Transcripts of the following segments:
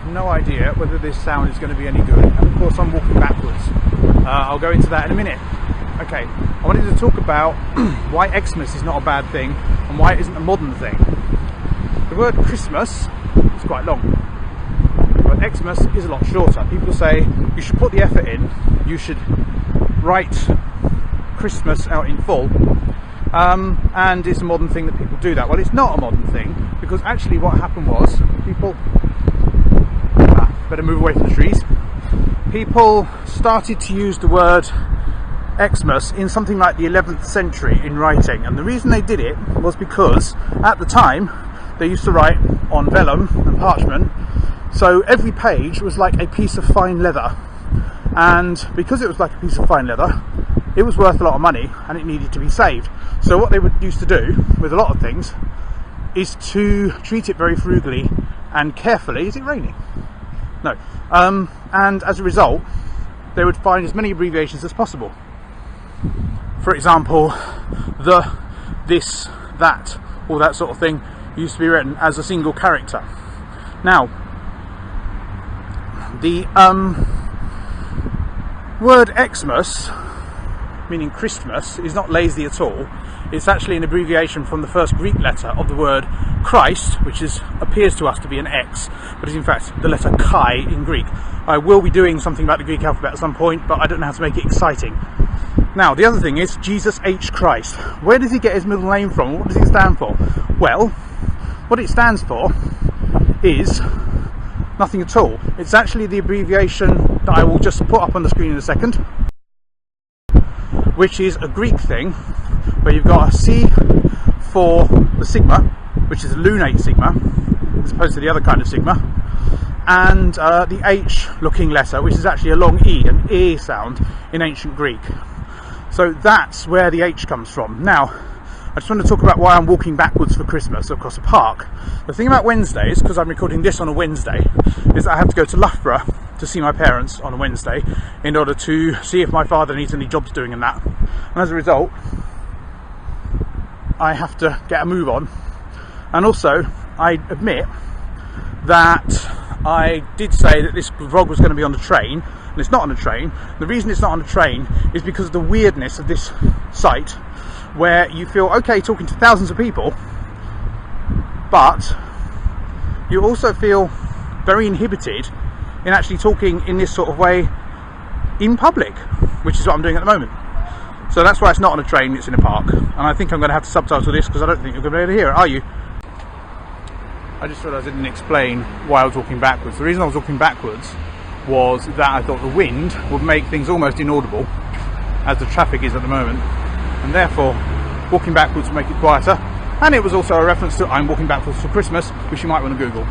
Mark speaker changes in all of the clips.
Speaker 1: no idea whether this sound is going to be any good, and of course I'm walking backwards. I'll go into that in a minute. Okay, I wanted to talk about why Xmas is not a bad thing and why it isn't a modern thing. The word Christmas is quite long, but Xmas is a lot shorter. People say you should put the effort in, you should write Christmas out in full, and it's a modern thing that people do that. Well, it's not a modern thing, because actually what happened was people better move away from the trees. People started to use the word Xmas in something like the 11th century in writing, and the reason they did it was because at the time they used to write on vellum and parchment, so every page was like a piece of fine leather, and because it was like a piece of fine leather, it was worth a lot of money and it needed to be saved. So what they used to do with a lot of things is to treat it very frugally and carefully. Is it raining? No. And as a result, they would find as many abbreviations as possible. For example, the, this, that, all that sort of thing used to be written as a single character. Now, the word Xmas, meaning Christmas, is not lazy at all. It's actually an abbreviation from the first Greek letter of the word Christ, which appears to us to be an X, but is in fact the letter Chi in Greek. I will be doing something about the Greek alphabet at some point, but I don't know how to make it exciting. Now, the other thing is Jesus H. Christ. Where does he get his middle name from? What does it stand for? Well, what it stands for is nothing at all. It's actually the abbreviation that I will just put up on the screen in a second, which is a Greek thing where you've got a C for the sigma, which is a lunate sigma, as opposed to the other kind of sigma, and the H looking letter, which is actually a long E, an E sound in ancient Greek. So that's where the H comes from. Now, I just want to talk about why I'm walking backwards for Christmas across a park. The thing about Wednesdays, because I'm recording this on a Wednesday, is that I have to go to Loughborough to see my parents on a Wednesday in order to see if my father needs any jobs doing and that. And as a result, I have to get a move on. And also, I admit that I did say that this vlog was going to be on the train, and it's not on a train. The reason it's not on a train is because of the weirdness of this site, where you feel okay talking to thousands of people, but you also feel very inhibited in actually talking in this sort of way in public, which is what I'm doing at the moment. So that's why it's not on a train, it's in a park. And I think I'm going to have to subtitle this because I don't think you're going to be able to hear it, are you? I just realised I didn't explain why I was walking backwards. The reason I was walking backwards was that I thought the wind would make things almost inaudible, as the traffic is at the moment, and therefore walking backwards would make it quieter. And it was also a reference to I'm walking backwards for Christmas, which you might want to Google.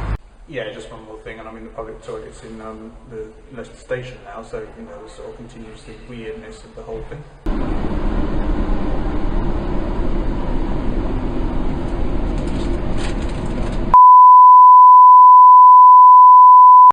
Speaker 1: Yeah, just one more thing, and I'm in the public toilets in the Leicester station now, so you know, the sort of continues the weirdness of the whole thing.